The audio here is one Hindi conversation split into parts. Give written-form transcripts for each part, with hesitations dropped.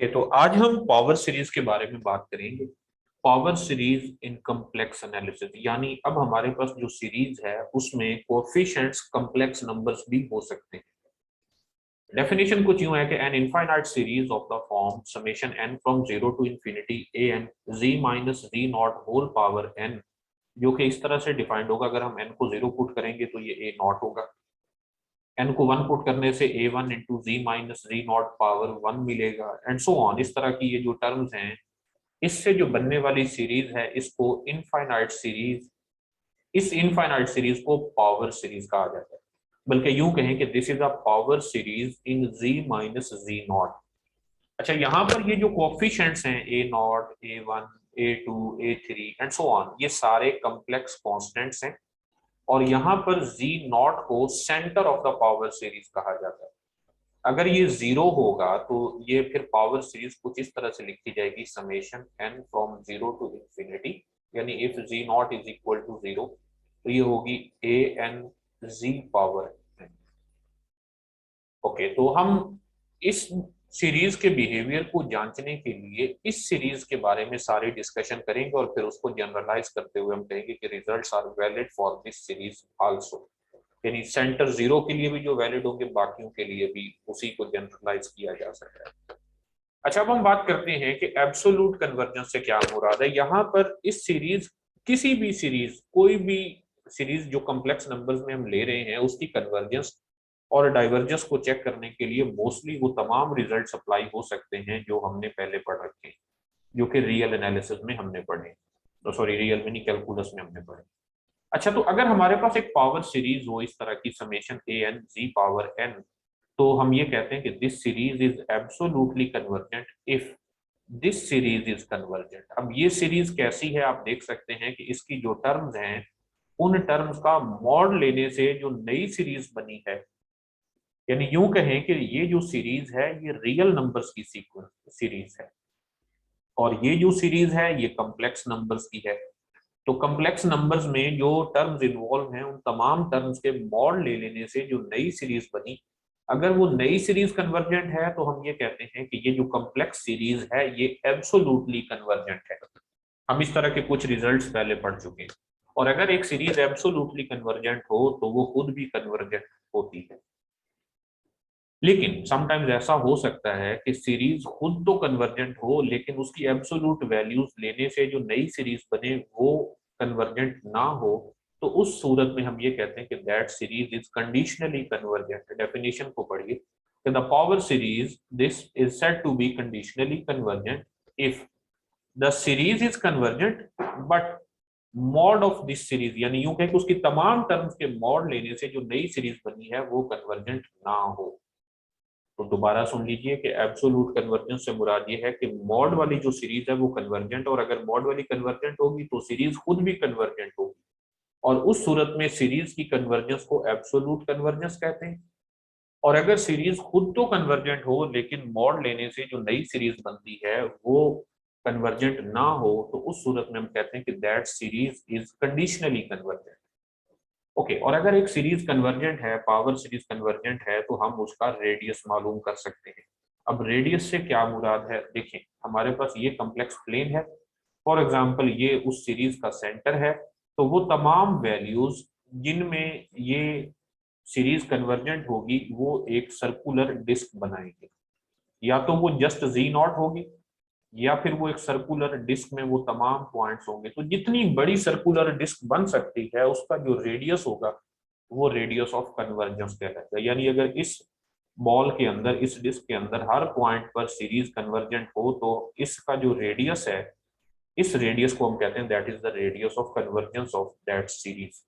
तो आज हम पावर सीरीज के बारे में बात करेंगे। पावर सीरीज इन कम्प्लेक्स एनालिसिस, यानी अब हमारे पास जो सीरीज है उसमें कोएफिशिएंट्स कम्प्लेक्स नंबर्स भी हो सकते हैं। डेफिनेशन कुछ यूं है कि an infinite series of the form summation N from zero to infinity a N z minus ji not whole power n, जो कि इस तरह से डिफाइंड होगा। अगर हम एन को जीरो पुट करेंगे तो ये ए नॉट होगा, एन को वन पुट करने से A one into Z minus ji nought power one मिलेगा, एंड सो ऑन। इस तरह की ये जो टर्म्स हैं, इससे जो बनने वाली सीरीज है इसको इनफाइनाइट सीरीज, इस इनफाइनाइट सीरीज को पावर सीरीज कहा जाता है। बल्कि यूं कहें कि this is a power series in Z minus ji nought. अच्छा, यहाँ पर ये जो कोएफिशिएंट्स हैं A nought, A one, A two, A three and so on, ये सारे कॉम्प्लेक्स कांस्टेंट्स हैं। और यहाँ पर जी नॉट को centre of the power series कहा जाता है। अगर ये जीरो होगा तो ये फिर पावर सीरीज कुछ इस तरह से लिखी जाएगी, summation N from zero to infinity, यानी if Z not is equal to zero तो ये होगी A N Z power N. Okay, तो हम इस सीरीज के बिहेवियर को जांचने के लिए इस सीरीज के बारे में सारी डिस्कशन करेंगे और फिर उसको जनरलाइज करते हुए हम कहेंगे कि results are valid for this series also, यानी सेंटर जीरो के लिए भी जो वैलिड होंगे बाकियों के लिए भी उसी को जनरलाइज किया जा सकता है। अच्छा, अब हम बात करते हैं कि एब्सोल्यूट कन्वर्जेंस से क्या मुराद है। यहाँ पर इस सीरीज, किसी भी सीरीज, कोई भी सीरीज जो कॉम्प्लेक्स नंबर्स में हम ले रहे हैं उसकी कन्वर्जेंस और डाइवर्जेंस को चेक करने के लिए मोस्टली वो तमाम रिजल्ट अप्लाई हो सकते हैं जो हमने पहले पढ़ रखे हैं, जो कि रियल एनालिसिस में हमने पढ़े, तो सॉरी रियल में नहीं, कैलकुलस में हमने पढ़े। अच्छा, तो अगर हमारे पास एक पावर सीरीज हो इस तरह की, summation A N Z power N, तो हम ये कहते हैं कि this series is absolutely convergent if this series is convergent. अब ये सीरीज कैसी है आप देख सकते हैं कि इसकी जो टर्म्स हैं उन टर्म्स का मॉड लेने से जो नई सीरीज बनी है, यानी यूं कहें कि ये जो सीरीज है ये रियल नंबर्स की सीक्वेंस सीरीज है, और ये जो सीरीज है ये कॉम्प्लेक्स नंबर्स की है। तो कॉम्प्लेक्स नंबर्स में जो टर्म्स इन्वॉल्व हैं उन तमाम टर्म्स के मॉड ले लेने से जो नई सीरीज बनी, अगर वो नई सीरीज कन्वर्जेंट है तो हम ये कहते हैं कि ये जो कॉम्प्लेक्स सीरीज है ये एब्सोल्युटली कन्वर्जेंट है। हम इस तरह के कुछ रिजल्ट्स पहले पढ़ चुके हैं। और अगर एक सीरीज एब्सोल्युटली कन्वर्जेंट हो तो वो खुद भी कन्वर्जेंट होती है। लेकिन समटाइम्स ऐसा हो सकता है कि सीरीज खुद तो कन्वर्जेंट हो लेकिन उसकी एब्सोल्यूट वैल्यूज लेने से जो नई सीरीज बने वो कन्वर्जेंट ना हो, तो उस सूरत में हम ये कहते हैं कि that series is conditionally convergent. Definition को पढ़िए कि the power series this is said to be conditionally convergent if the series is convergent but mod of this series, यानी यूं कहें कि उसकी तमाम टर्म्स के मॉड लेने से जो नई सीरीज बनी है वो कन्वर्जेंट ना हो। तो दोबारा सुन लीजिए कि एब्सोल्यूट कन्वर्जेंस से मुराद ये है कि मॉड वाली जो सीरीज है वो कन्वर्जेंट, और अगर मॉड वाली कन्वर्जेंट होगी तो सीरीज खुद भी कन्वर्जेंट होगी, और उस सूरत में सीरीज की कन्वर्जेंस को एब्सोल्यूट कन्वर्जेंस कहते हैं। और अगर सीरीज खुद तो कन्वर्जेंट हो लेकिन मॉड लेने से जो नई सीरीज बनती है वो कन्वर्जेंट ना हो, तो उस सूरत में हम कहते हैं कि that series is conditionally convergent. Okay, और अगर एक सीरीज कन्वर्जेंट है, पावर सीरीज कन्वर्जेंट है, तो हम उसका रेडियस मालूम कर सकते हैं। अब रेडियस से क्या मुराद है, देखें हमारे पास ये कॉम्प्लेक्स प्लेन है, फॉर एग्जांपल ये उस सीरीज का सेंटर है, तो वो तमाम वैल्यूज जिनमें ये सीरीज कन्वर्जेंट होगी वो एक सर्कुलर डिस्क बनाएंगे। या तो वो जस्ट जी नॉट होगी या फिर वो एक सर्कुलर डिस्क में वो तमाम पॉइंट्स होंगे। तो जितनी बड़ी सर्कुलर डिस्क बन सकती है उसका जो रेडियस होगा वो रेडियस ऑफ कन्वर्जेंस कहलाता है। यानी अगर इस बॉल के अंदर, इस डिस्क के अंदर हर पॉइंट पर सीरीज कन्वर्जेंट हो तो इसका जो रेडियस है, इस रेडियस को हम कहते हैं that is the radius of convergence of that series.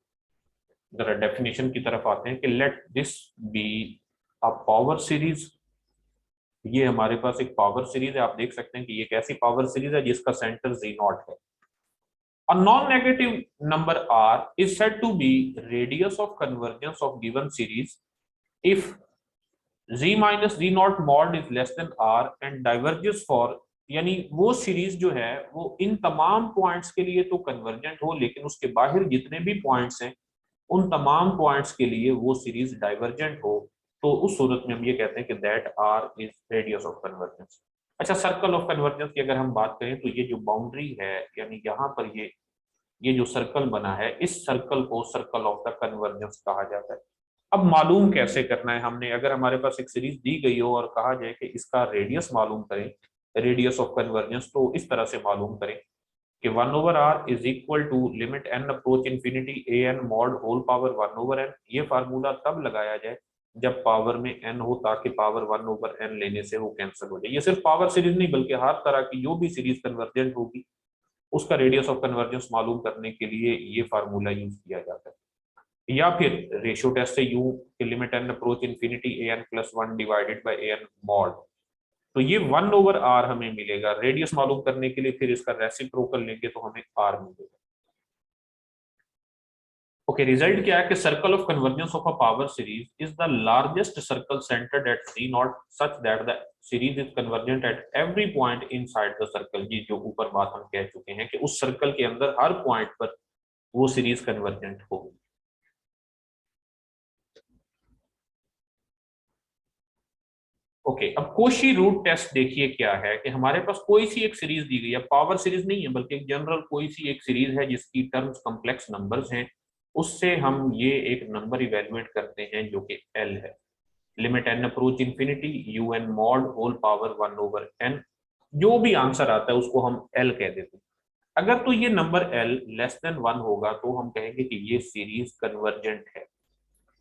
जरा डेफिनेशन की तरफ आते हैं कि let this be a power series. ये हमारे पास एक पावर सीरीज है, आप देख सकते हैं कि ये कैसी पावर सीरीज है जिसका सेंटर जी नॉट है। A non-negative number r is said to be radius of convergence of given series if z minus z naught mod is less than r and diverges for, यानी वो सीरीज जो है वो इन तमाम पॉइंट्स के लिए तो कन्वर्जेंट हो लेकिन उसके बाहर जितने भी पॉइंट्स हैं उन तमाम पॉइंट्स के लिए वो सीरीज डाइवर्जेंट हो, तो उस सूरत में हम ये कहते हैं कि that R is radius of convergence. अच्छा, सर्कल ऑफ कन्वर्जेंस की अगर हम बात करें तो ये जो बाउंड्री है, यानी यहाँ पर ये जो सर्कल बना है, इस सर्कल को सर्कल ऑफ द कन्वर्जेंस कहा जाता है। अब मालूम कैसे करना है हमने, अगर हमारे पास एक सीरीज दी गई हो और कहा जाए कि इसका रेडियस मालूम करें, रेडियस ऑफ कन्वर्जेंस, तो इस तरह से मालूम करें कि 1/r is equal to limit n approach infinity a n mod whole power 1/n। ये फार्मूला तब लगाया जाए जब पावर में n हो, ताकि पावर 1/n लेने से वो कैंसिल हो जाए। ये सिर्फ पावर सीरीज नहीं बल्कि हर तरह की जो भी सीरीज कन्वर्जेंट होगी उसका रेडियस ऑफ कन्वर्जेंस मालूम करने के लिए ये फार्मूला यूज किया जाता है। या फिर रेशियो टेस्ट से यू कि limit n approach infinity a n plus 1 divided by a n mod, तो ये 1/r हमें मिलेगा। रेडियस मालूम करने के लिए फिर इसका रेसिप्रोकल लेंगे तो हमें r मिलेगा। ओके, रिजल्ट क्या है कि circle of convergence of a power series is the largest circle centred at c not such that the series is convergent at every point inside the circle. ये जो ऊपर बात हम कह चुके हैं कि उस सर्कल के अंदर हर पॉइंट पर वो सीरीज कन्वर्जेंट हो। ओके, अब कोशी रूट टेस्ट देखिए क्या है कि हमारे पास कोई सी एक सीरीज दी गई है, पावर सीरीज नहीं है बल्कि एक जनरल कोई सी एक सीरीज है जिसकी टर्म्स कॉम्प्लेक्स नंबर्स हैं। उससे हम ये एक नंबर इवेल्युएट करते हैं जो कि एल है। Limit n approach infinity u n mod whole power 1/n। जो भी आंसर आता है उसको हम एल कह देते हैं। अगर तो ये नंबर एल लेस देन 1 होगा तो हम कहेंगे कि ये सीरीज कन्वर्जेंट है।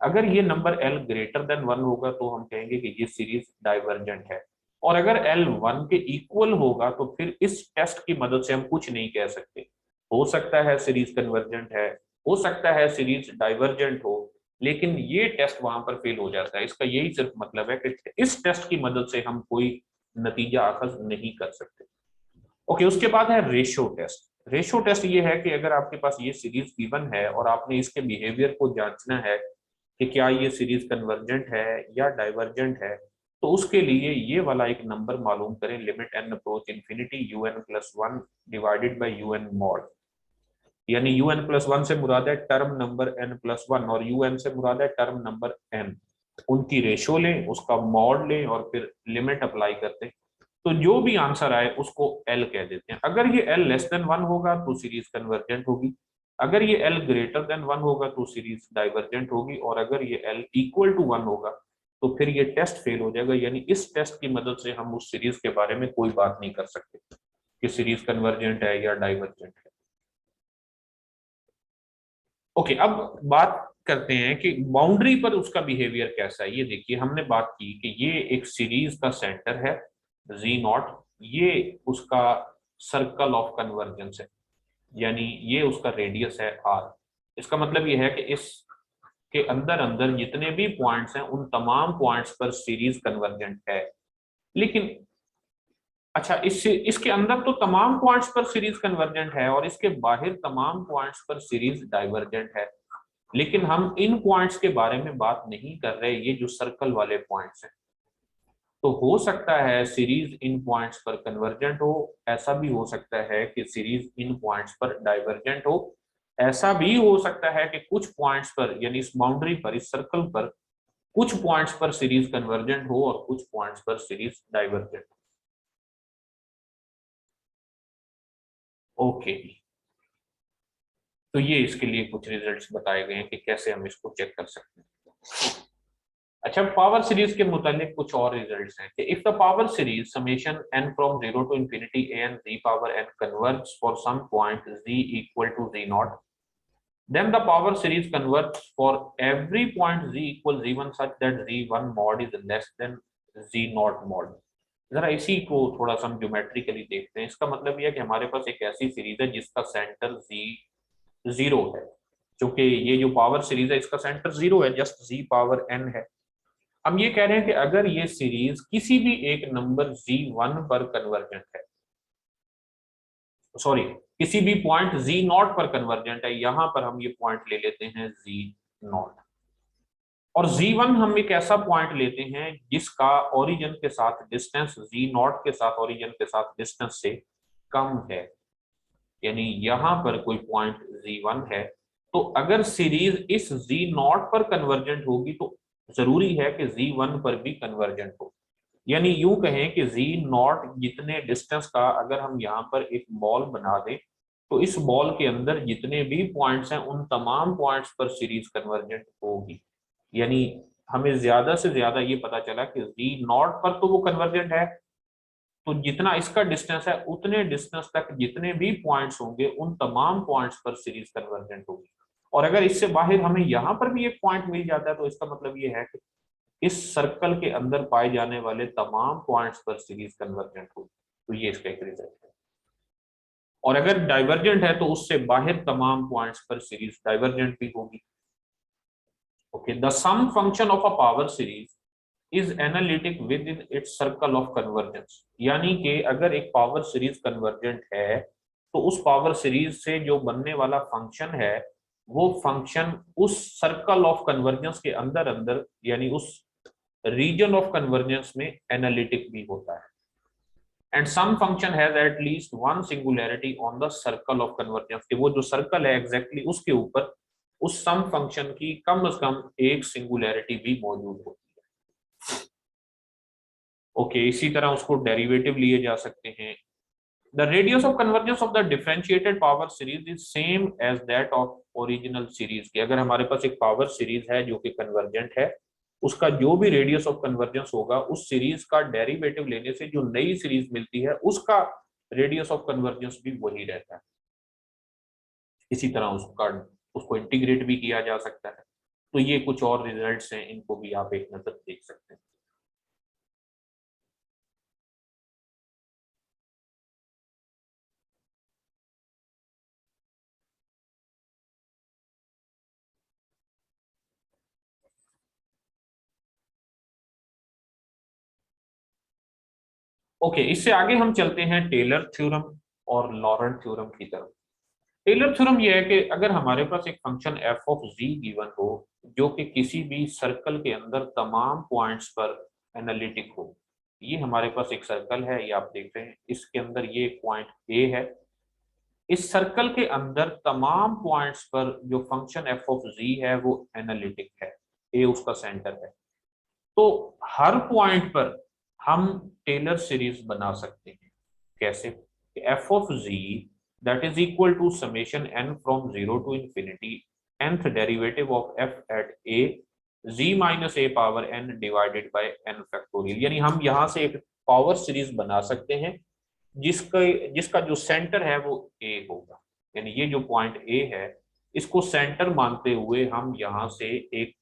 अगर ये नंबर एल ग्रेटर देन 1 होगा तो हम कहेंगे कि ये सीरीज डाइवर्जेंट है। और अगर एल 1 के इक्वल होगा तो फिर इस टेस्ट की मदद से हम कुछ नहीं कह सकते। हो सकता है सीरीज कन्वर्जेंट है, हो सकता है सीरीज डाइवर्जेंट हो, लेकिन ये टेस्ट वहां पर फेल हो जाता है। इसका यही सिर्फ मतलब है कि इस टेस्ट की मदद से हम कोई नतीजा अखज नहीं कर सकते। ओके, उसके बाद है रेशियो टेस्ट। रेशियो टेस्ट ये है कि अगर आपके पास ये सीरीज गिवन है और आपने इसके बिहेवियर को जांचना है कि क्या ये सीरीज कन्वर्जेंट है या डाइवर्जेंट है, तो उसके लिए ये वाला एक नंबर मालूम करें, limit n approach infinity u n plus 1 divided by u n mod. यानी यू एन प्लस 1 से मुराद है टर्म नंबर एन प्लस 1 और यू एन से मुराद है टर्म नंबर एन। उनकी रेशो लें, उसका मॉड लें और फिर लिमिट अप्लाई करते हैं, तो जो भी आंसर आए उसको एल कह देते हैं। अगर ये एल लेस देन 1 होगा तो सीरीज कन्वर्जेंट होगी, अगर ये एल ग्रेटर देन 1 होगा तो सीरीज डाइवर्जेंट होगी, और अगर ये एल इक्वल टू 1 होगा तो फिर ये टेस्ट फेल हो जाएगा। यानी इस टेस्ट की मदद से हम उस सीरीज के बारे में कोई बात नहीं कर सकते कि सीरीज कन्वर्जेंट है या डाइवर्जेंट है। ओके, अब बात करते हैं कि बाउंड्री पर उसका बिहेवियर कैसा है। ये देखिए, हमने बात की कि ये एक सीरीज का सेंटर है z0, ये उसका सर्कल ऑफ कन्वर्जेंस है, यानी ये उसका रेडियस है r। इसका मतलब ये है कि इस के अंदर अंदर जितने भी पॉइंट्स हैं उन तमाम पॉइंट्स पर सीरीज कन्वर्जेंट है। लेकिन अच्छा, इससे इसके अंदर तो तमाम पॉइंट्स पर सीरीज कन्वर्जेंट है और इसके बाहर तमाम पॉइंट्स पर सीरीज डाइवर्जेंट है। लेकिन हम इन पॉइंट्स के बारे में बात नहीं कर रहे, ये जो सर्कल वाले पॉइंट्स हैं। तो हो सकता है सीरीज इन पॉइंट्स पर कन्वर्जेंट हो, ऐसा भी हो सकता है कि सीरीज इन पॉइंट्स पर डाइवर्जेंट हो, ऐसा भी हो सकता है कि कुछ पॉइंट्स पर यानी इस बाउंड्री पर, इस सर्कल पर कुछ पॉइंट्स पर सीरीज कन्वर्जेंट हो और कुछ पॉइंट्स पर सीरीज डाइवर्जेंट हो। ओके, तो ये इसके लिए कुछ रिजल्ट्स बताए गए हैं कि कैसे हम इसको चेक कर सकते हैं। अच्छा, पावर सीरीज के मुतालिक कुछ और रिजल्ट्स हैं कि if the power series summation n from 0 to infinity a n z पावर n converge for some point z equal to z not, then the power series converges for every point z equals z1 such that z1 mod is less than z naught mod। जरा इसी को थोड़ा सा हम ज्योमेट्रिकली देखते हैं। इसका मतलब यह है कि हमारे पास एक ऐसी सीरीज है जिसका सेंटर z 0 है, क्योंकि ये जो पावर सीरीज है इसका सेंटर 0 है, जस्ट z पावर n है। हम ये कह रहे हैं कि अगर ये सीरीज किसी भी एक नंबर z1 पर कन्वर्जेंट है, सॉरी किसी भी पॉइंट z0 पर कन्वर्जेंट है, यहां पर हम ये पॉइंट ले लेते हैं z0, और z1 हम एक ऐसा पॉइंट लेते हैं जिसका ओरिजिन के साथ डिस्टेंस z0 के साथ ओरिजिन के साथ डिस्टेंस से कम है, यानी यहां पर कोई पॉइंट z1 है। तो अगर सीरीज इस z0 पर कन्वर्जेंट होगी तो जरूरी है कि z1 पर भी कन्वर्जेंट हो। यानी यूं कहें कि जी नॉट जितने डिस्टेंस का अगर हम यहाँ पर एक बॉल बना दें तो इस बॉल के अंदर जितने भी पॉइंट्स हैं उन तमाम पॉइंट्स पर सीरीज कन्वर्जेंट होगी। यानी हमें ज्यादा से ज्यादा ये पता चला कि जी नॉट पर तो वो कन्वर्जेंट है, तो जितना इसका डिस्टेंस है उतने डिस्टेंस तक जितने भी पॉइंट्स होंगे उन तमाम पॉइंट्स पर सीरीज कन्वर्जेंट होगी। और अगर इससे बाहर हमें यहाँ पर भी एक पॉइंट मिल जाता है तो इसका मतलब ये है कि इस सर्कल के अंदर पाए जाने वाले तमाम पॉइंट्स पर सीरीज कन्वर्जेंट होगी। तो ये इसका एक रिजल्ट है। और अगर डाइवर्जेंट है तो उससे बाहर तमाम पॉइंट्स पर सीरीज डाइवर्जेंट भी होगी। Okay, the sum function of a power series is analytic within its circle of convergence. यानी कि अगर एक पावर सीरीज कन्वर्जेंट है तो उस पावर सीरीज से जो बनने वाला फंक्शन है वो फंक्शन उस सर्कल ऑफ कन्वर्जेंस के अंदर अंदर यानी उस रीजन ऑफ कन्वर्जेंस में एनालिटिक भी होता है। And sum function has at least one singularity on the circle of convergence, कि वो जो सर्कल है एग्जैक्टली उसके ऊपर उस सम फंक्शन की कम से कम एक सिंगुलैरिटी भी मौजूद होती है। ओके, इसी तरह उसको डेरिवेटिव लिए जा सकते हैं। The radius of convergence of the differentiated power series is same as that of original series। कि अगर हमारे पास एक पावर सीरीज है जो कि कन्वर्जेंट है, उसका जो भी रेडियस ऑफ कन्वर्जेंस होगा उस सीरीज का डेरिवेटिव लेने से जो नई सीरीज मिलती है उसका रेडियस ऑफ कन्वर्जेंस भी वही रहता है। इसी तरह उसको इंटीग्रेट भी किया जा सकता है। तो ये कुछ और रिजल्ट्स हैं, इनको भी आप एक नजर देख सकते हैं। ओके, इससे आगे हम चलते हैं टेलर थ्योरम और लॉरेंट थ्योरम की तरफ। टेलर थ्योरम यह है कि अगर हमारे पास एक function f of z given हो जो कि किसी भी सर्कल के अंदर तमाम पॉइंट्स पर एनालिटिक हो। ये हमारे पास एक सर्कल है, ये आप देख रहे हैं, इसके अंदर ये पॉइंट ए है। इस सर्कल के अंदर तमाम पॉइंट्स पर जो फंक्शन एफ ऑफ जी है वो एनालिटिक है, ए उसका सेंटर है। तो हर पॉइंट पर हम टेलर सीरीज बना सकते हैं। कैसे? F of ji that is equal to summation N from zero to infinity nth derivative of f at a z minus A power n divided by n factorial. यानी हम यहाँ से एक पावर सीरीज बना सकते हैं जिसका जिसका जो सेंटर है वो ए होगा। यानी ये जो पॉइंट ए है इसको सेंटर मानते हुए हम यहाँ से एक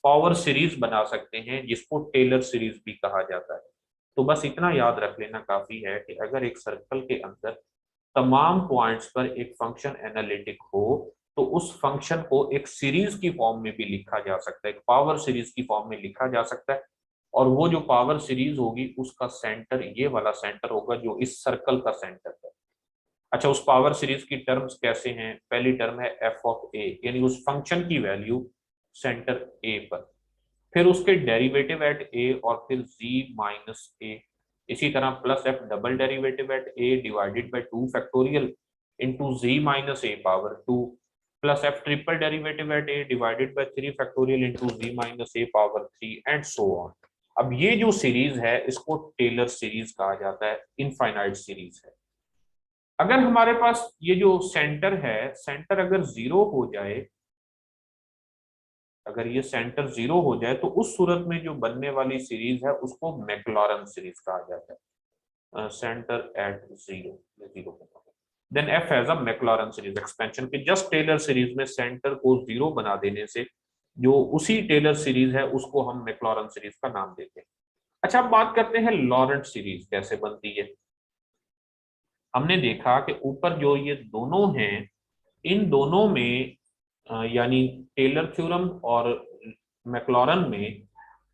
पावर सीरीज बना सकते हैं जिसको टेलर सीरीज भी कहा जाता है। तो बस इतना याद रख लेना काफी है कि अगर एक सर्कल के अंदर तमाम पॉइंट्स पर एक फंक्शन एनालिटिक हो तो उस फंक्शन को एक सीरीज की फॉर्म में भी लिखा जा सकता है, एक पावर सीरीज की फॉर्म में लिखा जा सकता है। और वो जो पावर सीरीज होगी उसका सेंटर ये वाला सेंटर होगा जो इस सर्कल का सेंटर है। अच्छा, उस पावर सीरीज की टर्म्स कैसे हैं? पहली टर्म है एफ ऑफ ए, यानी उस फंक्शन की वैल्यू सेंटर ए पर, फिर उसके डेरिवेटिव एट ए और फिर z माइनस ए। इसी तरह plus F double derivative at A divided by 2 factorial into z minus A power 2 plus F triple derivative at A divided by 3 factorial into z minus A power 3 and so on. अब ये जो सीरीज है इसको टेलर सीरीज कहा जाता है, इनफाइनाइट सीरीज है। अगर हमारे पास ये जो सेंटर है, सेंटर अगर जीरो हो जाए, अगर ये सेंटर जीरो हो जाए तो उस सूरत में जो बनने वाली सीरीज है उसको मैक्लॉरन सीरीज कहा जाता है। Centre at zero zero then F has a Maclaurin series expansion के जस्ट टेलर सीरीज में सेंटर को जीरो बना देने से जो उसी टेलर सीरीज है उसको हम मैक्लॉरन सीरीज का नाम देते हैं। अच्छा, अब बात करते हैं लॉरेंट सीरीज कैसे बनती है। हमने देखा कि ऊपर जो ये दोनों हैं इन दोनों में यानी टेलर थ्योरम और मैक्लॉरन में,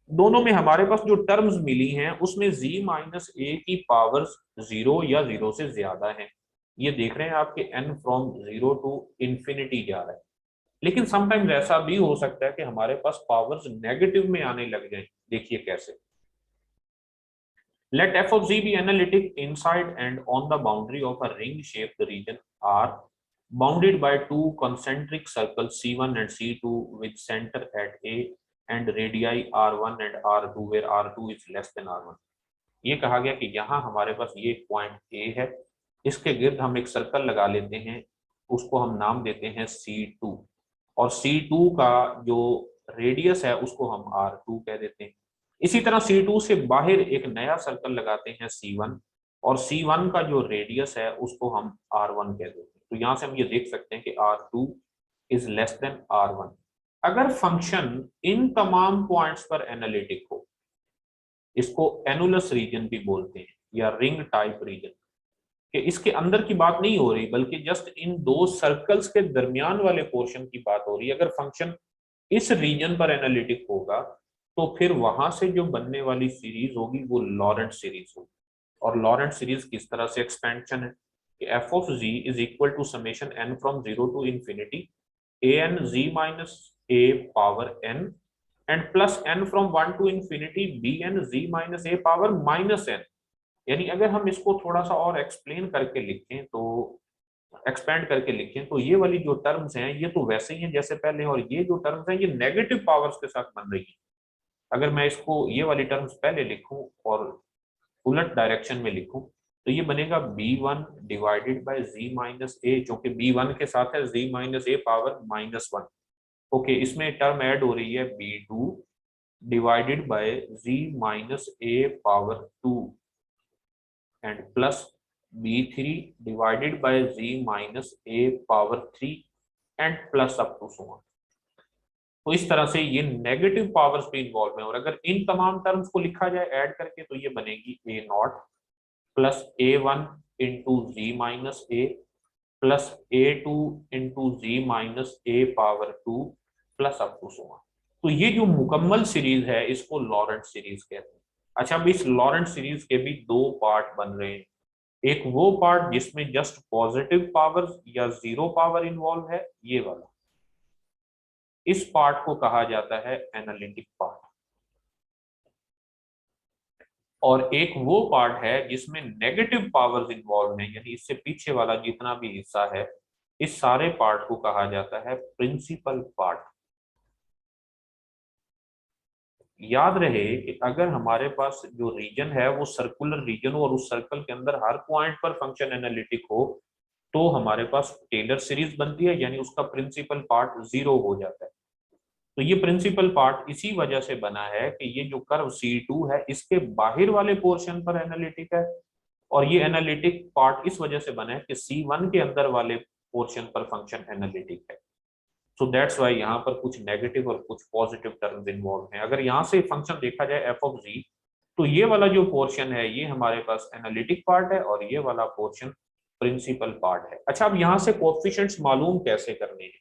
दोनों में हमारे पास जो टर्म्स मिली हैं उसमें z माइनस ए की पावर्स जीरो या जीरो से ज्यादा है। ये देख रहे हैं आपके n from zero to infinity जा रहा है। लेकिन समटाइम्स ऐसा भी हो सकता है कि हमारे पास पावर्स नेगेटिव में आने लग जाए। देखिए कैसे। Let f of z be analytic inside and on the boundary of a ring-shaped region R bounded by two concentric circles C1 and C2 with center at A and radii R1 and R2 where R2 is less than R1। ये कहा गया कि यहाँ हमारे पास ये पॉइंट ए है, इसके गिर्द हम एक सर्कल लगा लेते हैं, उसको हम नाम देते हैं C2, और C2 का जो रेडियस है उसको हम R2 कह देते हैं। इसी तरह C2 से बाहर एक नया सर्कल लगाते हैं C1, और C1 का जो रेडियस है उसको हम R1 कह देते हैं। तो यहाँ से हम ये देख सकते हैं कि R2 is less than R1। अगर फंक्शन इन तमाम पॉइंट्स पर एनालिटिक हो, इसको एनुलस रीजन भी बोलते हैं या रिंग टाइप रीजन, कि इसके अंदर की बात नहीं हो रही बल्कि जस्ट इन दो सर्कल्स के दरमियान वाले पोर्शन की बात हो रही है। अगर फंक्शन इस रीजन पर एनालिटिक होगा तो फिर वहां से जो बनने वाली सीरीज होगी वो लॉरेंट सीरीज होगी। और लॉरेंट सीरीज किस तरह से एक्सपेंशन है कि F of z is equal to summation N from zero to infinity a N z minus A power n and plus n from one to infinity b n z minus A power minus n. यानी अगर हम इसको थोड़ा सा और एक्सप्लेन करके लिखें तो एक्सपेंड करके लिखें तो ये वाली जो टर्म्स हैं ये तो वैसे ही हैं जैसे पहले, और ये जो टर्म्स हैं ये नेगेटिव पावर्स के साथ बन रही हैं। अगर मैं इसको ये वाली टर्म्स पहले लिखूं और उलट डायरेक्शन में लिखूं तो ये बनेगा b1 divided by z minus A, जो कि b1 के साथ है z माइनस ए पावर -1। ओके, इसमें टर्म ऐड हो रही है b2 divided by z minus A power 2 and plus b3 divided by z minus A power 3 and plus up to so on. तो इस तरह से ये नेगेटिव पावर्स भी इन्वॉल्व है, और अगर इन तमाम टर्म्स को लिखा जाए ऐड करके तो ये बनेगी A nought plus A1 into Z minus A plus A2 into Z minus A power 2 plus up to so on. तो ये जो मुकम्मल सीरीज है इसको लॉरेंट सीरीज कहते हैं। अच्छा, अब इस लॉरेंट सीरीज के भी दो पार्ट बन रहे हैं। एक वो पार्ट जिसमें जस्ट पॉजिटिव पावर या जीरो पावर इन्वॉल्व है, ये वाला, इस पार्ट को कहा जाता है एनालिटिक पार्ट। और एक वो पार्ट है जिसमें नेगेटिव पावर्स इन्वॉल्व है, यानी इससे पीछे वाला जितना भी हिस्सा है इस सारे पार्ट को कहा जाता है प्रिंसिपल पार्ट। याद रहे कि अगर हमारे पास जो रीजन है वो सर्कुलर रीजन हो और उस सर्कल के अंदर हर पॉइंट पर फंक्शन एनालिटिक हो तो हमारे पास टेलर सीरीज बनती है, यानी उसका प्रिंसिपल पार्ट जीरो हो जाता है। तो ये प्रिंसिपल पार्ट इसी वजह से बना है कि ये जो कर्व C2 है इसके बाहर वाले पोर्शन पर एनालिटिक है, और ये एनालिटिक पार्ट इस वजह से बना है कि C1 के अंदर वाले पोर्शन पर फंक्शन एनालिटिक है। सो दैट्स वाई यहाँ पर कुछ नेगेटिव और कुछ पॉजिटिव टर्म्स इन्वॉल्व हैं। अगर यहाँ से फंक्शन देखा जाए एफ ऑफ जी तो ये वाला जो पोर्शन है ये हमारे पास एनालिटिक पार्ट है और ये वाला पोर्शन प्रिंसिपल पार्ट है। अच्छा, अब यहाँ से कोएफिशिएंट्स मालूम कैसे करने हैं?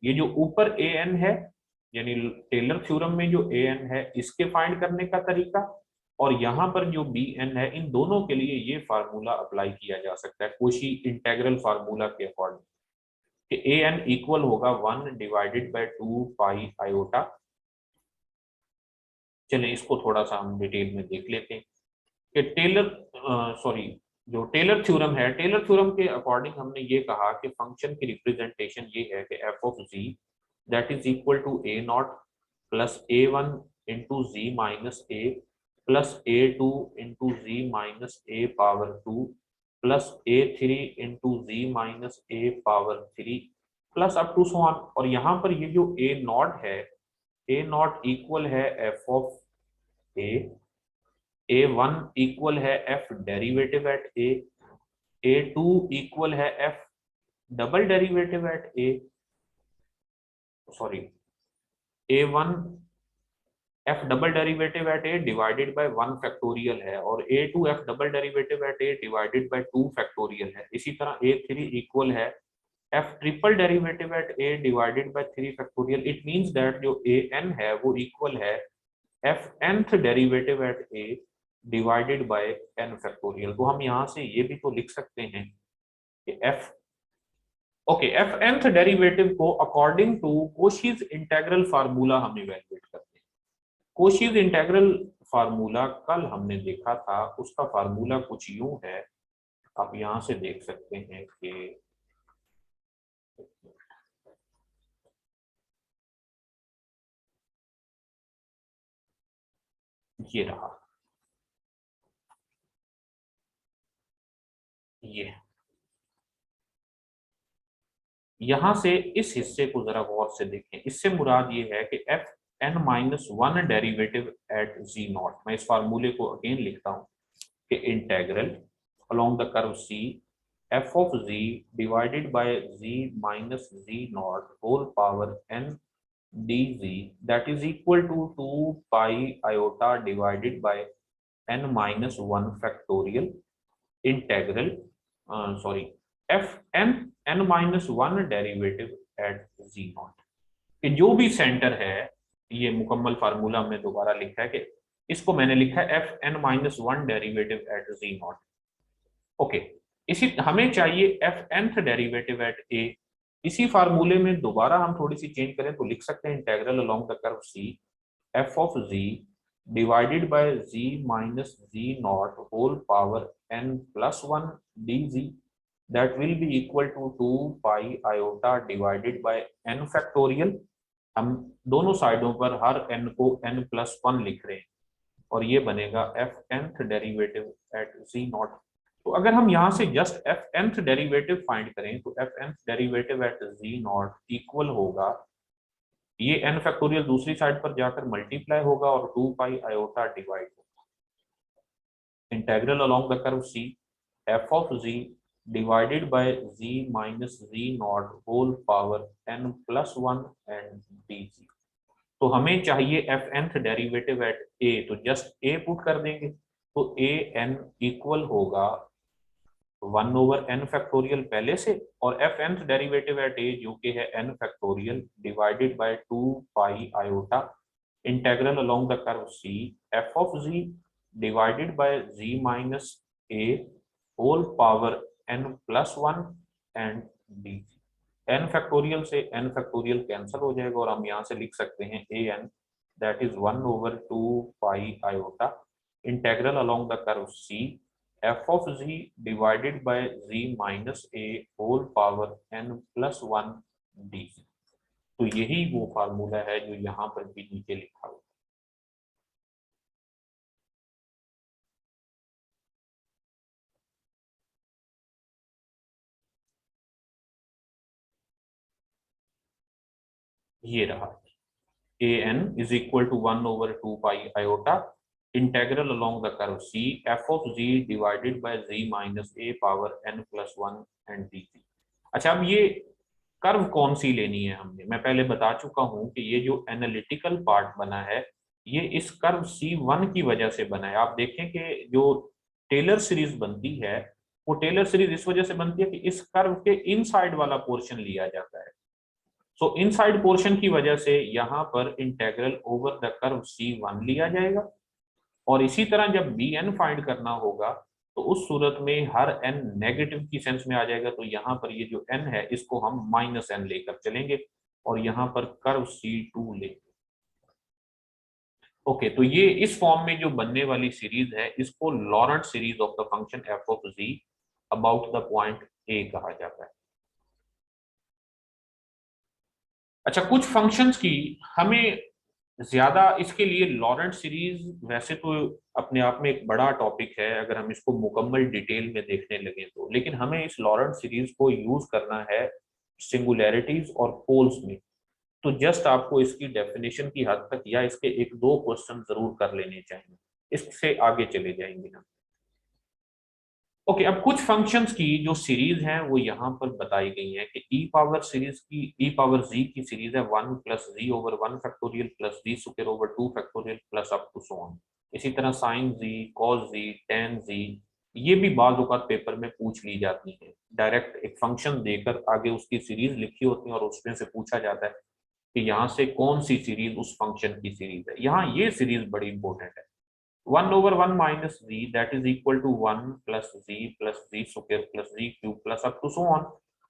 ये जो ऊपर ए एन है यानी टेलर थ्योरम में जो ए एन है इसके फाइंड करने का तरीका, और यहाँ पर जो बी एन है, इन दोनों के लिए ये फार्मूला अप्लाई किया जा सकता है कोशी इंटेग्रल फार्मूला के अकॉर्डिंग कि ए एन इक्वल होगा 1 डिवाइडेड बाय 2 पाई आयोटा। चलिए इसको थोड़ा सा हम डिटेल में देख लेते हैं कि जो टेलर थ्योरम है, टेलर थ्योरम के अकॉर्डिंग हमने ये कहा कि फंक्शन की रिप्रेजेंटेशन ये है कि F of ji that is equal to A nought plus A1 into Z minus A plus A2 into Z minus A power 2 plus A3 into Z minus A power 3 plus up to so on. और यहाँ पर ये जो ए नॉट है, ए नॉट इक्वल है F of A, A1 equal है F derivative at A, A2 equal है F double derivative at A, sorry A1 F double derivative at A divided by 1 factorial है, और A2 F double derivative at A divided by 2 factorial है। इसी तरह A3 इक्वल है F triple derivative at A divided by 3 factorial. It means that जो an है वो इक्वल है F nth derivative at A divided by n factorial. तो हम यहाँ से ये भी तो लिख सकते हैं कि एफ एफ nth डेरिवेटिव को अकॉर्डिंग टू कोशीज इंटेग्रल फार्मूला हम इवैल्यूएट करते हैं। कोशीज इंटेग्रल फार्मूला कल हमने देखा था, उसका फार्मूला कुछ यूं है, आप यहां से देख सकते हैं कि ये रहा, ये यहां से इस हिस्से को जरा गौर से देखें। इससे मुराद ये है कि f n minus one derivative at z not. मैं इस फार्मूले को अगेन लिखता हूं कि integral along the curve C f of z divided by z minus z naught whole power n dz that is equal to 2 pi iota divided by n minus 1 factorial integral sorry f n n minus 1 derivative at z naught। कि जो भी सेंटर है, ये मुकम्मल फार्मूला हमने दोबारा लिखा है कि इसको मैंने लिखा है f n minus one derivative at z not. Okay, इसी हमें चाहिए f nth derivative at a. इसी फार्मूले में दोबारा हम थोड़ी सी चेंज करें तो लिख सकते हैं integral along the curve C F of ji divided by ji minus ji not whole power n plus one d z that will be equal to 2 pi iota divided by n factorial. हम दोनों साइडों पर हर n को n प्लस वन लिख रहे हैं और ये बनेगा f nth derivative at z not. तो अगर हम यहाँ से just f nth derivative find करें तो f nth derivative at z not equal होगा, ये n फैक्टोरियल दूसरी साइड पर जाकर मल्टीप्लाई होगा और 2 पाई आयोटा डिवाइड होगा। Integral along the curve C F of ji divided by ji minus ji not whole power n plus one and d z. तो हमें चाहिए f nth derivative at a, तो जस्ट ए पुट कर देंगे तो ए एन इक्वल होगा 1 ओवर n फैक्टोरियल पहले से और F nth derivative at A जो कि है n factorial divided by 2 pi iota integral along the curve C F of ji divided by ji minus A whole power n plus one and D. n factorial से n फैक्टोरियल कैंसिल हो जाएगा और हम यहाँ से लिख सकते हैं A N that is 1 over 2 pi iota integral along the curve C F of ji divided by ji minus A whole power n plus one d. तो यही वो फार्मूला है जो यहाँ पर भी नीचे लिखा हुआ है। ये रहा, A N is equal to 1 over 2 pi iota integral along the curve C F of ji divided by ji minus A power n plus one and D. अच्छा, अब ये कर्व कौन सी लेनी है हमने, मैं पहले बता चुका हूं कि ये जो एनालिटिकल पार्ट बना है ये इस कर्व C1 की वजह से बना है। आप देखें कि जो टेलर सीरीज बनती है वो टेलर सीरीज इस वजह से बनती है कि इस कर्व के इनसाइड वाला पोर्शन लिया जाता है। सो इनसाइड पोर्शन की वजह से यहाँ पर integral over the curve C1 लिया जाएगा और इसी तरह जब बी एन फाइंड करना होगा तो उस सूरत में हर एन नेगेटिव की सेंस में आ जाएगा। तो यहाँ पर ये जो एन है इसको हम माइनस एन लेकर चलेंगे और यहाँ पर कर्व C2 लेंगे। ओके, तो ये इस फॉर्म में जो बनने वाली सीरीज है इसको Laurent series of the function f of z about the point a कहा जाता है। अच्छा, कुछ फंक्शंस की हमें ज्यादा इसके लिए लॉरेंट सीरीज वैसे तो अपने आप में एक बड़ा टॉपिक है अगर हम इसको मुकम्मल डिटेल में देखने लगे तो, लेकिन हमें इस लॉरेंट सीरीज को यूज करना है सिंगुलैरिटीज और पोल्स में। तो जस्ट आपको इसकी डेफिनेशन की हद तक या इसके एक दो क्वेश्चन जरूर कर लेने चाहिए, इससे आगे चले जाएंगे हम। ओके, अब कुछ फंक्शंस की जो सीरीज है वो यहाँ पर बताई गई है कि ई पावर सीरीज की ई पावर जी की सीरीज है 1 plus z over 1 factorial plus z square over 2 factorial plus up to so on. इसी तरह sine z, cos z, tan z, ये भी बाज औक़ात पेपर में पूछ ली जाती है। डायरेक्ट एक फंक्शन देकर आगे उसकी सीरीज लिखी होती है और उसमें से पूछा जाता है कि यहाँ से कौन सी सीरीज उस फंक्शन की सीरीज है। यहाँ ये सीरीज बड़ी इंपॉर्टेंट है, 1 over 1 minus z that is equal to 1 plus z square plus z cube plus up to so on।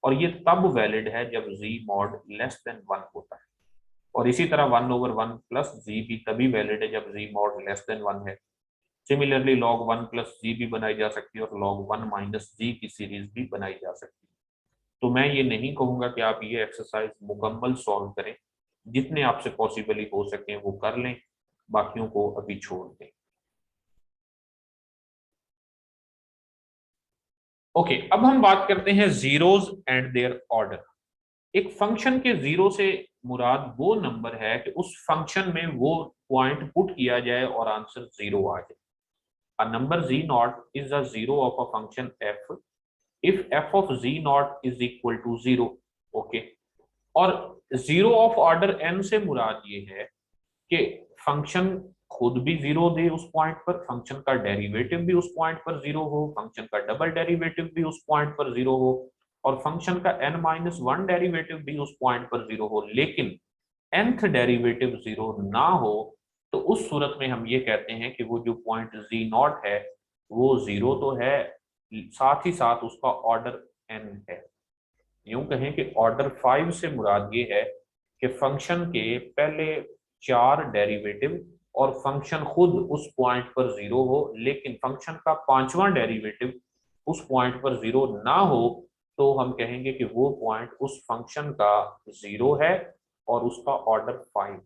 और ये तब वैलिड है जब z mod लेस देन 1 होता है और इसी तरह 1 over 1 plus z भी तभी वैलिड है जब z mod लेस देन 1 है। सिमिलरली log 1 plus z भी बनाई जा सकती है और log 1 minus z की सीरीज भी बनाई जा सकती है। तो मैं ये नहीं कहूंगा कि आप ये एक्सरसाइज मुकम्मल सॉल्व करें, जितने आपसे पॉसिबली हो सके वो कर लें, बाकियों को अभी छोड़ दें। ओके, अब हम बात करते हैं जीरोज एंड देयर ऑर्डर। एक फंक्शन के जीरो से मुराद वो नंबर है कि उस फंक्शन में वो पॉइंट पुट किया जाए और आंसर जीरो आ जाए। A number z not is the zero of a function f if f of z not is equal to zero. Okay, और जीरो ऑफ ऑर्डर एन से मुराद ये है कि फंक्शन खुद भी जीरो दे उस पॉइंट पर, फंक्शन का डेरिवेटिव भी उस पॉइंट पर जीरो हो, फंक्शन का डबल डेरिवेटिव भी उस पॉइंट पर जीरो हो, और फंक्शन का n माइनस वन डेरिवेटिव भी उस पॉइंट पर जीरो हो, लेकिन nth डेरिवेटिव जीरो ना हो। तो उस सूरत में हम ये कहते हैं कि वो जो पॉइंट जी नॉट है वो जीरो तो है, साथ ही साथ उसका ऑर्डर n है। यूं कहें कि ऑर्डर 5 से मुराद ये है कि फंक्शन के पहले चार डेरिवेटिव और फंक्शन खुद उस पॉइंट पर जीरो हो, लेकिन फंक्शन का पांचवा डेरिवेटिव उस पॉइंट पर जीरो ना हो, तो हम कहेंगे कि वो पॉइंट उस फंक्शन का जीरो है और उसका order 5।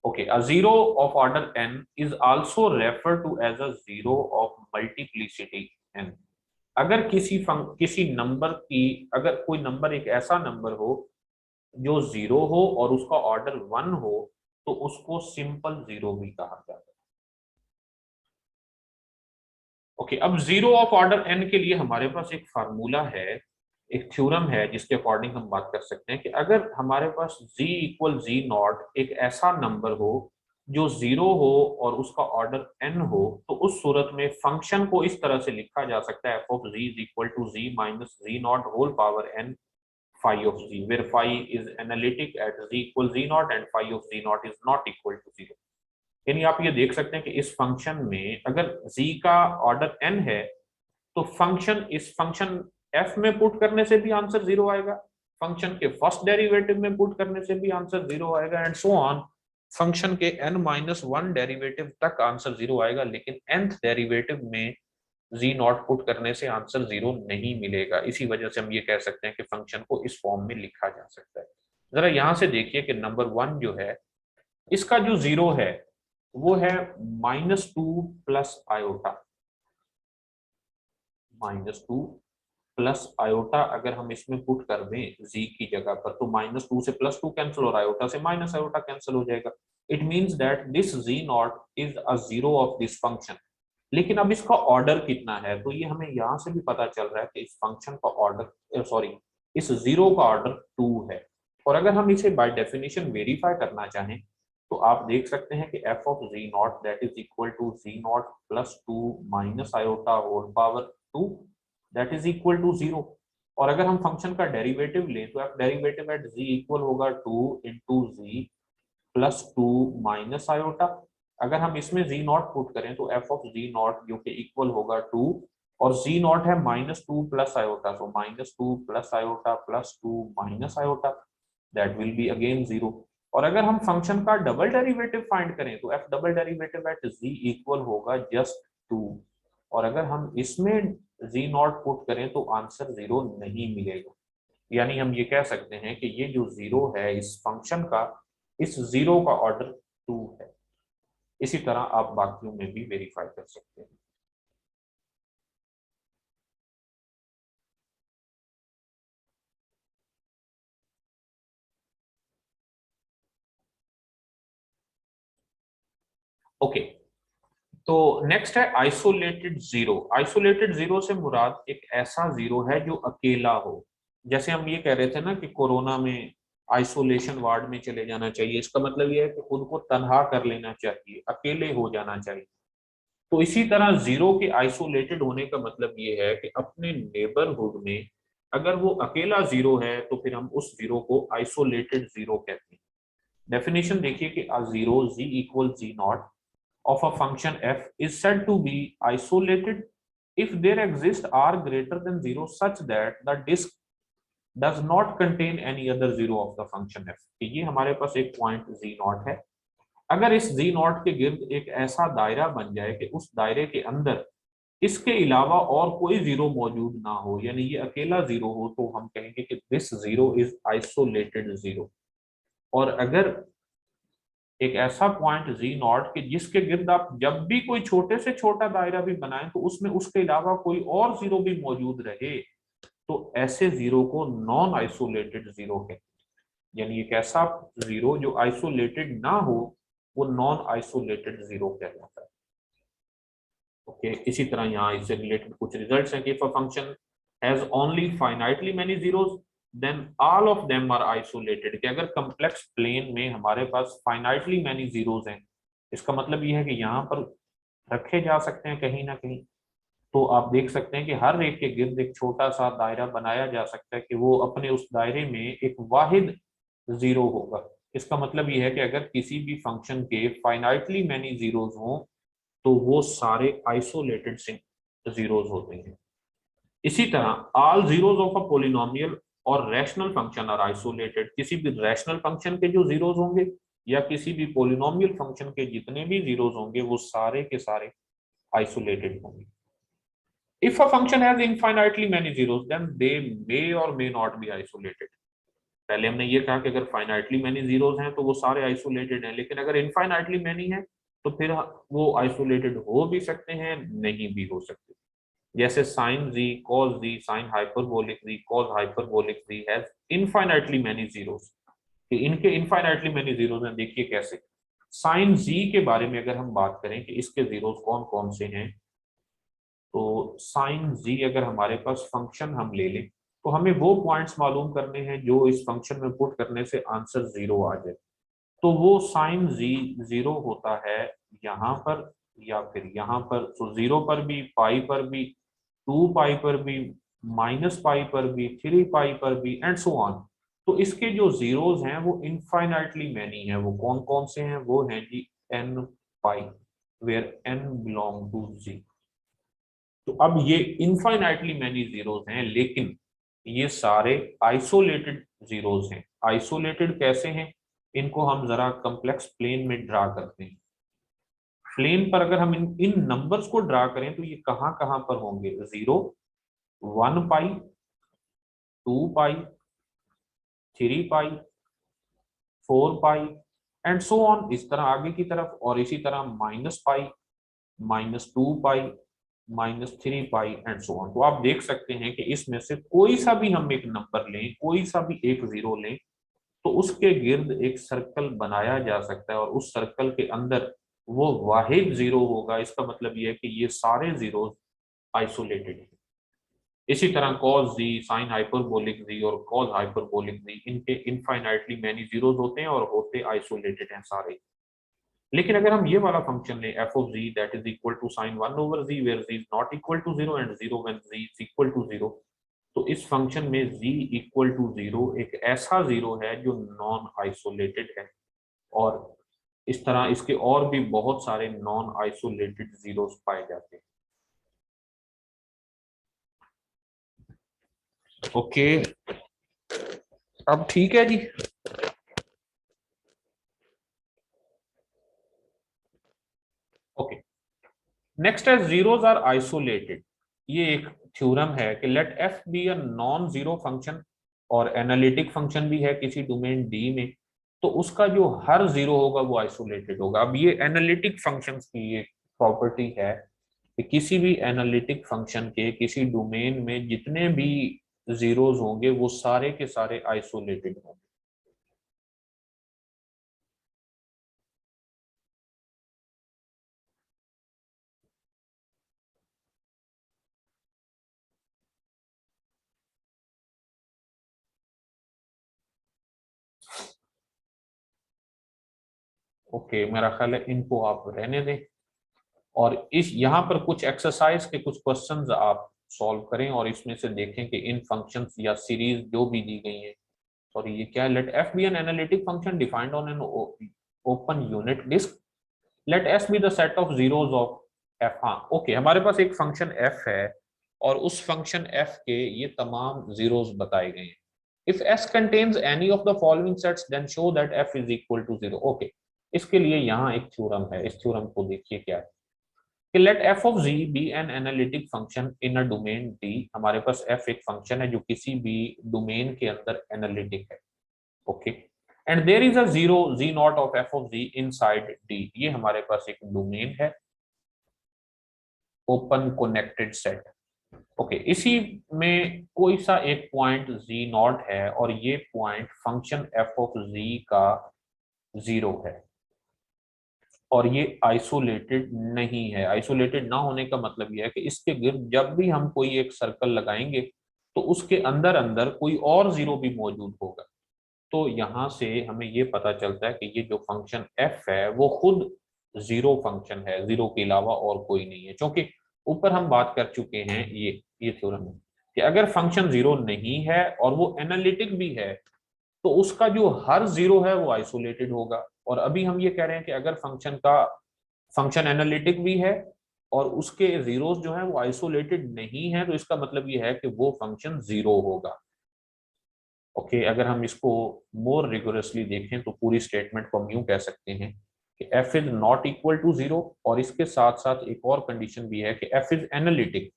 Okay, a zero of order n is also referred to as a zero of multiplicity n। अगर किसी नंबर की, अगर कोई नंबर एक ऐसा नंबर हो जो जीरो हो और उसका ऑर्डर वन हो, तो उसको सिंपल जीरो भी कहा जाता है। ओके, अब जीरो ऑफ ऑर्डर एन के लिए हमारे पास एक फार्मूला है, एक थ्योरम है, जिसके अकॉर्डिंग हम बात कर सकते हैं कि अगर हमारे पास z इक्वल जी नॉट एक ऐसा नंबर हो जो जीरो हो और उसका ऑर्डर n हो, तो उस सूरत में फंक्शन को इस तरह से लिखा जा सकता है, F of z is equal to z minus ji not whole power n phi of z, where phi is analytic at z equal z naught and phi of z naught is not equal to zero। यानी आप ये देख सकते हैं कि इस फंक्शन में अगर z का ऑर्डर n है, तो फंक्शन इस फंक्शन f में पुट करने से भी आंसर जीरो आएगा, फंक्शन के फर्स्ट डेरिवेटिव में पुट करने से भी आंसर जीरो आएगा, एंड सो ऑन। फंक्शन के n माइनस वन डेरिवेटिव तक आंसर जीरो आएगा, लेकिन nth डेरिवेटिव में जी नॉट पुट करने से आंसर जीरो नहीं मिलेगा। इसी वजह से हम ये कह सकते हैं कि फंक्शन को इस फॉर्म में लिखा जा सकता है। जरा यहां से देखिए कि नंबर वन जो है, इसका जो जीरो है वो है -2 प्लस आयोटा, -2 प्लस आयोटा। अगर हम इसमें पुट कर दें जी की जगह पर, तो -2 से +2 कैंसिल और आयोटा से माइनस आयोटा कैंसिल हो जाएगा। It means that this z not is a zero of this function. लेकिन अब इसका ऑर्डर कितना है, तो ये हमें यहां से भी पता चल रहा है कि इस फंक्शन का ऑर्डर, सॉरी, इस जीरो का ऑर्डर 2 है। और अगर हम इसे बाय डेफिनेशन वेरीफाई करना चाहें, तो आप देख सकते हैं कि F of z not that is equal to z not plus two minus iota whole power 2 that is equal to zero. और अगर हम फंक्शन का डेरिवेटिव लें, तो f derivative at z equal होगा 2 into z plus two minus iota. अगर हम इसमें जी नॉट पुट करें, तो एफ ऑफ जी नॉट जो कि इक्वल होगा 2, और जी नॉट है -2 plus iota, so -2 plus iota plus 2 minus iota, that will be again zero. और अगर हम फंक्शन का डबल डेरिवेटिव फाइंड करें, तो f double derivative at z equal होगा जस्ट 2, और अगर हम इसमें जी नॉट पुट करें तो आंसर जीरो नहीं मिलेगा। यानी हम ये कह सकते हैं कि ये जो जीरो है इस फंक्शन का, इस जीरो का ऑर्डर 2 है। इसी तरह आप बाकियों में भी वेरीफाई कर सकते हैं। ओके, तो नेक्स्ट है आइसोलेटेड जीरो। आइसोलेटेड जीरो से मुराद एक ऐसा जीरो है जो अकेला हो। जैसे हम ये कह रहे थे ना कि कोरोना में आइसोलेशन वार्ड में चले जाना चाहिए, इसका मतलब ये है कि खुद को तनहा कर लेना चाहिए, अकेले हो जाना चाहिए। तो इसी तरह जीरो के आइसोलेटेड होने का मतलब ये है कि अपने नेबरहुड में अगर वो अकेला जीरो है, तो फिर हम उस जीरो को आइसोलेटेड जीरो कहते हैं। डेफिनेशन देखिए कि a zero z equals z naught of a function f is said to be isolated if there exist r greater than 0 such that the disk does not contain any other zero of the function f। कि ये हमारे पास एक पॉइंट z नॉट है, अगर इस जी नॉट के गिर्द एक ऐसा दायरा बन जाए कि उस दायरे के अंदर इसके अलावा और कोई जीरो मौजूद ना हो, यानी ये अकेला जीरो हो, तो हम कहेंगे कि this zero is isolated zero. और अगर एक ऐसा पॉइंट जी नॉट कि जिसके गिर्द आप जब भी कोई छोटे से छोटा दायरा भी बनाएं तो उसमें उसके अलावा कोई और जीरो भी मौजूद रहे, तो ऐसे जीरो को नॉन आइसोलेटेड जीरो कहते हैं। यानी एक ऐसा जीरो जो आइसोलेटेड ना हो वो नॉन आइसोलेटेड जीरो कहलाता है। ओके, इसी तरह यहाँ इससे रिलेटेड कुछ रिजल्ट्स हैं कि if a function has only finitely many zeros then all of them are isolated. कि अगर कॉम्प्लेक्स प्लेन में हमारे पास फाइनाइटली मेनी जीरोस हैं, इसका मतलब ये है कि यहाँ पर रखे जा सकते हैं कहीं ना कहीं। तो आप देख सकते हैं कि हर एक के गिर्द एक छोटा सा दायरा बनाया जा सकता है कि वो अपने उस दायरे में एक वाहिद जीरो होगा। इसका मतलब ये है कि अगर किसी भी फंक्शन के फाइनाइटली मेनी जीरोस हों तो वो सारे आइसोलेटेड जीरोस होते हैं। इसी तरह all zeros of a polynomial और रैशनल फंक्शन आर आइसोलेटेड। किसी भी रैशनल फंक्शन के जो जीरोस होंगे या किसी भी पोलिनोमियल फंक्शन के जितने भी जीरोस होंगे वो सारे के सारे आइसोलेटेड होंगे। If a function has infinitely many zeros then they may और मे नॉट बी आइसोलेटेड। पहले हमने ये कहा कि अगर फाइनाइटली मेनी जीरोस हैं तो वो सारे आइसोलेटेड हैं, लेकिन अगर इनफाइनाइटली मेनी है तो फिर वो आइसोलेटेड हो भी सकते हैं, नहीं भी हो सकते। जैसे sine z, cos z, sine hyperbolic z, cos hyperbolic z has infinitely many zeros. कि इनके इनफाइनाइटली मेनी जीरोस हैं। देखिए कैसे। साइन जी के बारे में अगर हम बात करें कि इसके जीरोस कौन कौन से हैं, तो साइन जी अगर हमारे पास फंक्शन हम ले लें तो हमें वो पॉइंट्स मालूम करने हैं जो इस फंक्शन में पुट करने से आंसर जीरो आ जाए। तो वो साइन जी जीरो होता है यहाँ पर या फिर यहाँ पर। तो जीरो पर भी, पाई पर भी, 2 पाई पर भी, -पाई पर भी, 3 पाई पर भी एंड सो ऑन। तो इसके जो जीरोस हैं वो इनफाइनाइटली मैनी है। वो कौन कौन से हैं? वो हैं Z n pi, where n belong to Z. तो अब ये इनफाइनाइटली मैनी जीरोस हैं, लेकिन ये सारे आइसोलेटेड जीरोस हैं। आइसोलेटेड कैसे हैं? इनको हम जरा कॉम्प्लेक्स प्लेन में ड्रा करते हैं। प्लेन पर अगर हम इन इन नंबर्स को ड्रा करें तो ये कहां कहां पर होंगे? 0, 1 पाई, 2 पाई, 3 पाई, 4 पाई एंड सो ऑन, इस तरह आगे की तरफ। और इसी तरह -पाई, -2 पाई, -3 पाई एंड सो ऑन। तो आप देख सकते हैं कि इसमें से कोई सा भी हम एक नंबर लें, कोई सा भी एक जीरो लें, तो उसके गिर्द एक सर्कल बनाया जा सकता है और उस सर्कल के अंदर वो वाहिद जीरो होगा। इसका मतलब ये है कि ये सारे जीरो आइसोलेटेड हैं। इसी तरह कॉस जी, साइन हाइपरबोलिक जी और कॉस हाइपरबोलिक जी, इनके इनफाइनाइटली मैनी जीरोस होते हैं और होते आइसोलेटेड हैं सारे। लेकिन अगर हम ये वाला फंक्शन लें f of ji that is equal to sine 1/z where z is not equal to zero and zero when z is equal to zero, तो इस फंक्शन में z इक्वल टू जीरो एक ऐसा जीरो है जो नॉन आइसोलेटेड है। और इस तरह इसके और भी बहुत सारे नॉन आइसोलेटेड जीरोस पाए जाते हैं। ओके, अब ठीक है जी। ओके, नेक्स्ट है जीरोस आर आइसोलेटेड। ये एक थ्योरम है कि let f be a non zero function और एनालिटिक फंक्शन भी है किसी डोमेन डी में, तो उसका जो हर जीरो होगा वो आइसोलेटेड होगा। अब ये एनालिटिक फंक्शंस की एक प्रॉपर्टी है कि किसी भी एनालिटिक फंक्शन के किसी डोमेन में जितने भी जीरोस होंगे वो सारे के सारे आइसोलेटेड होंगे। ओके, मेरा ख्याल है इनको आप रहने दें और इस यहाँ पर कुछ एक्सरसाइज के कुछ क्वेश्चंस आप सॉल्व करें और इसमें से देखें कि इन फंक्शंस या सीरीज जो भी दी गई है। सॉरी, ये क्या है? Let f be an analytic function defined on an open unit disc. Let S be the set of zeros of f. हाँ ओके, हमारे पास एक फंक्शन एफ है और उस फंक्शन एफ के ये तमाम जीरोस बताए गए हैं। If S contains any of the following sets then show that f is equal to zero. Okay, इसके लिए यहाँ एक थ्योरम है, इस थ्योरम को देखिए क्या है कि let f of z be an analytic function in a domain D. हमारे पास एफ एक फंक्शन है जो किसी भी डोमेन के अंदर एनालिटिक है। Okay, and there is a zero G not of F of G inside D. ये हमारे पास एक डोमेन है, ओपन कनेक्टेड सेट। ओके, इसी में कोई सा एक पॉइंट जी नॉट है और ये पॉइंट फंक्शन एफ ऑफ जी का जीरो है और ये आइसोलेटेड नहीं है। आइसोलेटेड ना होने का मतलब यह है कि इसके गिर्द जब भी हम कोई एक सर्कल लगाएंगे तो उसके अंदर अंदर कोई और जीरो भी मौजूद होगा। तो यहां से हमें ये पता चलता है कि ये जो फंक्शन एफ है वो खुद जीरो फंक्शन है, जीरो के अलावा और कोई नहीं है। क्योंकि ऊपर हम बात कर चुके हैं ये थ्योरम है कि अगर फंक्शन जीरो नहीं है और वो एनालिटिक भी है तो उसका जो हर जीरो है वो आइसोलेटेड होगा। और अभी हम ये कह रहे हैं कि अगर फंक्शन एनालिटिक भी है और उसके जीरोस जो है वो आइसोलेटेड नहीं है तो इसका मतलब ये है कि वो फंक्शन जीरो होगा। ओके, अगर हम इसको मोर रिगोरसली देखें तो पूरी स्टेटमेंट को हम यूं कह सकते हैं कि F is not equal to zero, और इसके साथ साथ एक और कंडीशन भी है कि F is analytic,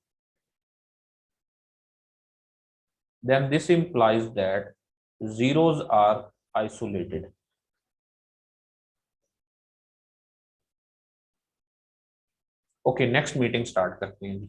then this implies that zeros are isolated। Okay, next meeting start करते हैं।